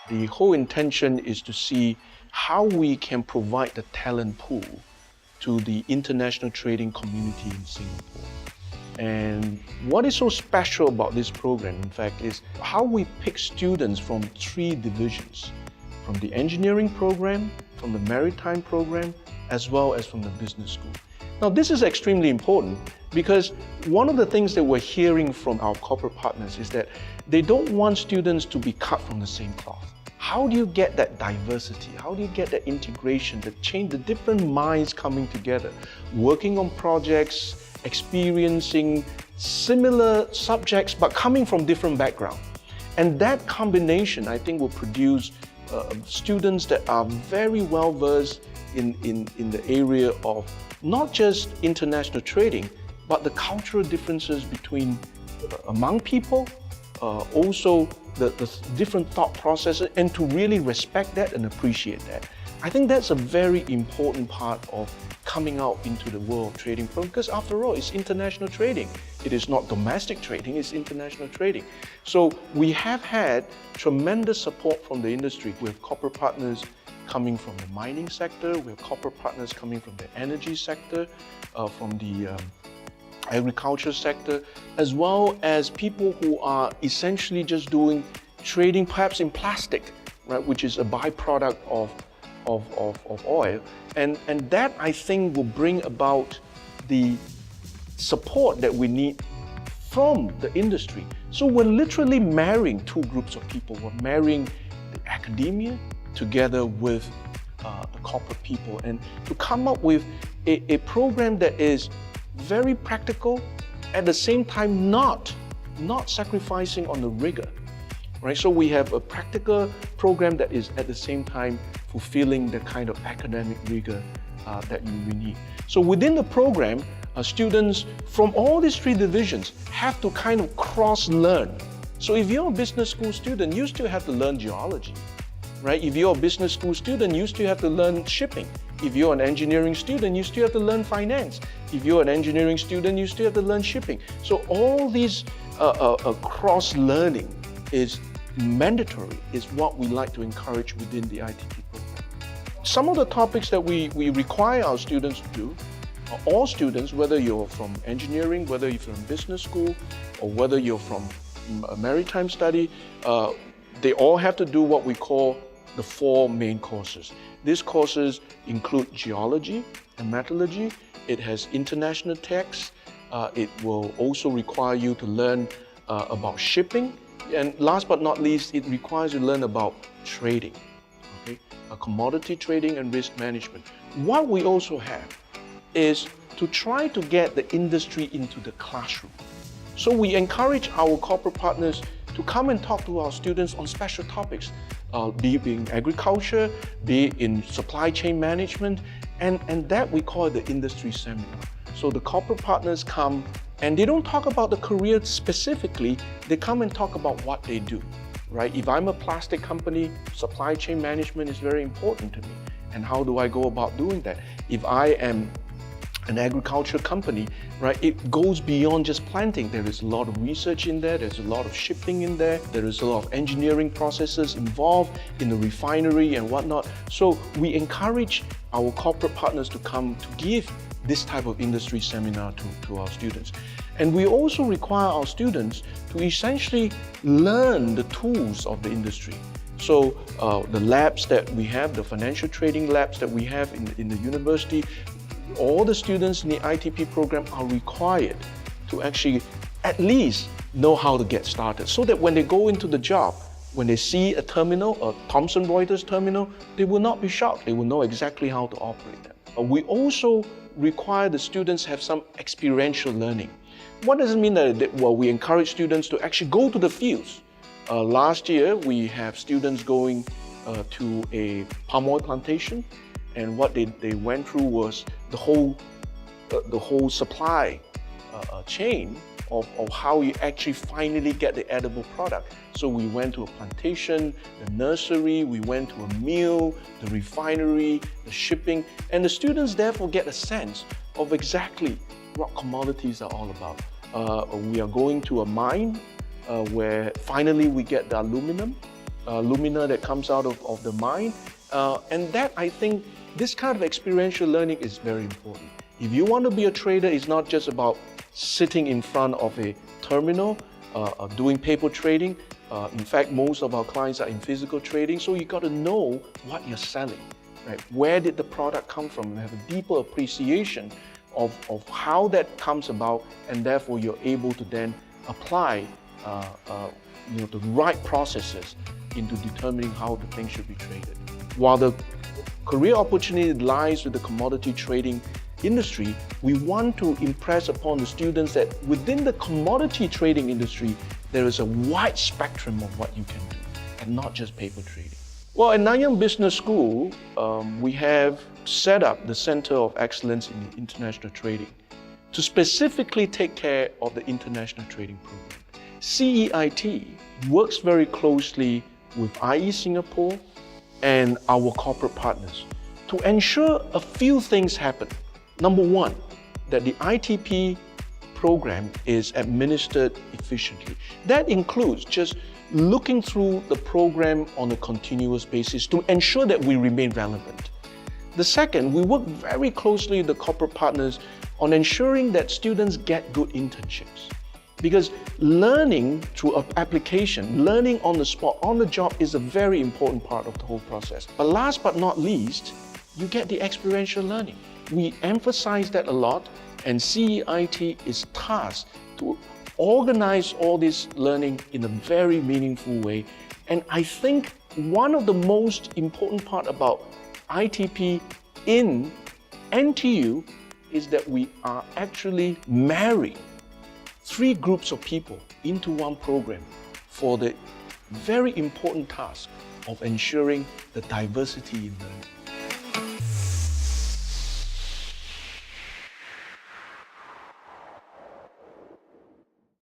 The whole intention is to see how we can provide the talent pool to the international trading community in Singapore. And what is so special about this program, in fact, is how we pick students from 3 divisions, from the engineering program, from the maritime program, as well as from the business school. Now, this is extremely important because one of the things that we're hearing from our corporate partners is that they don't want students to be cut from the same cloth. How do you get that diversity? How do you get that integration, the change, the different minds coming together, working on projects, experiencing similar subjects, but coming from different backgrounds? And that combination, I think, will produce students that are very well versed in the area of not just international trading, but the cultural differences between among people, also the different thought processes, and to really respect that and appreciate that. I think that's a very important part of coming out into the world of trading, because after all, it's international trading. It is not domestic trading, it's international trading. So we have had tremendous support from the industry. We have corporate partners coming from the mining sector, we have corporate partners coming from the energy sector, from the agriculture sector, as well as people who are essentially just doing trading perhaps in plastic, right, which is a byproduct of oil. And that, I think, will bring about the support that we need from the industry. So we're literally marrying 2 groups of people. We're marrying the academia together with the corporate people, and to come up with a program that is very practical, at the same time not sacrificing on the rigor. Right? So we have a practical program that is at the same time fulfilling the kind of academic rigor that you need. So within the program, students from all these 3 divisions have to kind of cross-learn. So if you're a business school student, you still have to learn geology. Right? If you're a business school student, you still have to learn shipping. If you're an engineering student, you still have to learn finance. If you're an engineering student, you still have to learn shipping. So all these cross-learning is mandatory, is what we like to encourage within the ITP program. Some of the topics that we require our students to do, all students, whether you're from engineering, whether you're from business school, or whether you're from maritime study, they all have to do what we call the 4 main courses. These courses include geology and metallurgy. It has international texts. It will also require you to learn about shipping. And last but not least, it requires you to learn about trading, okay? Commodity trading and risk management. What we also have is to try to get the industry into the classroom. So we encourage our corporate partners to come and talk to our students on special topics, be it in agriculture, be it in supply chain management, and that we call the industry seminar. So the corporate partners come and they don't talk about the career specifically, they come and talk about what they do, right? If I'm a plastic company, supply chain management is very important to me. And how do I go about doing that? If I am an agriculture company, right, it goes beyond just planting. There is a lot of research in there, there's a lot of shipping in there, there is a lot of engineering processes involved in the refinery and whatnot. So we encourage our corporate partners to come to give this type of industry seminar to our students. And we also require our students to essentially learn the tools of the industry. So the labs that we have, the financial trading labs that we have in the university, all the students in the ITP program are required to actually at least know how to get started, so that when they go into the job, when they see a terminal, a Thomson Reuters terminal, they will not be shocked. They will know exactly how to operate them. We also require the students have some experiential learning. What does it mean that, well, we encourage students to actually go to the fields. Last year, we have students going to a palm oil plantation, and what they went through was the whole supply chain of how you actually finally get the edible product. So we went to a plantation, the nursery, we went to a mill, the refinery, the shipping, and the students therefore get a sense of exactly what commodities are all about. We are going to a mine where finally we get the aluminum. lumina that comes out of the mind. And that, I think, this kind of experiential learning is very important. If you want to be a trader, it's not just about sitting in front of a terminal, doing paper trading. In fact, most of our clients are in physical trading, so you got to know what you're selling, right? Where did the product come from? And have a deeper appreciation of how that comes about, and therefore you're able to then apply the right processes into determining how the thing should be traded. While the career opportunity lies with the commodity trading industry, we want to impress upon the students that within the commodity trading industry, there is a wide spectrum of what you can do, and not just paper trading. Well, at Nanyang Business School, we have set up the Center of Excellence in International Trading to specifically take care of the international trading program. CEIT works very closely with IE Singapore and our corporate partners to ensure a few things happen. Number one, that the ITP program is administered efficiently. That includes just looking through the program on a continuous basis to ensure that we remain relevant. The second, we work very closely with the corporate partners on ensuring that students get good internships. Because learning through application, learning on the spot, on the job is a very important part of the whole process. But last but not least, you get the experiential learning. We emphasize that a lot, and CEIT is tasked to organize all this learning in a very meaningful way. And I think one of the most important part about ITP in NTU is that we are actually marrying 3 groups of people into one program for the very important task of ensuring the diversity in learning.